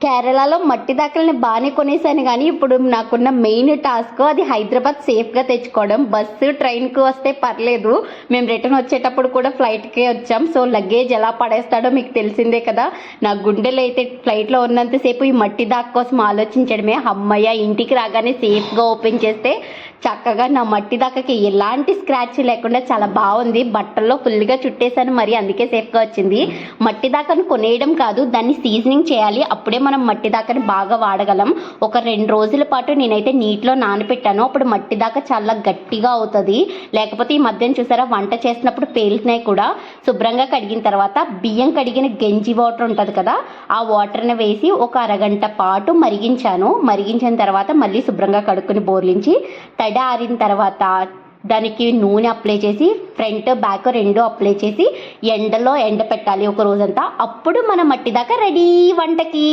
కేరళలో మట్టి దాకల్ని బాగానే కొనేసాను కానీ ఇప్పుడు నాకున్న మెయిన్ టాస్క్ అది హైదరాబాద్ సేఫ్గా తెచ్చుకోవడం. బస్సు ట్రైన్కి వస్తే పర్లేదు, మేము రిటర్న్ వచ్చేటప్పుడు కూడా ఫ్లైట్కే వచ్చాం. సో లగేజ్ ఎలా పడేస్తాడో మీకు తెలిసిందే కదా. నా గుండెలు అయితే ఫ్లైట్లో ఉన్నంతసేపు ఈ మట్టి దాక కోసం ఆలోచించడమే. అమ్మయ్య, ఇంటికి రాగానే సేఫ్గా ఓపెన్ చేస్తే చక్కగా నా మట్టి దాకకి ఎలాంటి స్క్రాచ్ లేకుండా చాలా బాగుంది. బట్టల్లో ఫుల్గా చుట్టేశాను, మరి అందుకే సేఫ్గా వచ్చింది. మట్టి దాకను కొనేయడం కాదు, దాన్ని సీజనింగ్ చేయాలి, అప్పుడే మనం మట్టి దాకని బాగా వాడగలం. ఒక 2 రోజుల పాటు నేనైతే నీటిలో నానబెట్టాను, అప్పుడు మట్టి దాకా చాలా గట్టిగా అవుతుంది. లేకపోతే ఈ మధ్యన చూసారా వంట చేసినప్పుడు పేలుతున్నాయి కూడా. శుభ్రంగా కడిగిన తర్వాత బియ్యం కడిగిన గంజి వాటర్ ఉంటుంది కదా, ఆ వాటర్ని వేసి ఒక అరగంట పాటు మరిగించాను. మరిగించిన తర్వాత మళ్ళీ శుభ్రంగా కడుక్కుని బోర్లించి తడి ఆరిన తర్వాత దానికి నూనె అప్లై చేసి ఫ్రంట్ బ్యాక్ 2 అప్లై చేసి ఎండలో ఎండ పెట్టాలి ఒక రోజంతా. అప్పుడు మన మట్టి దాకా రెడీ వంటకి.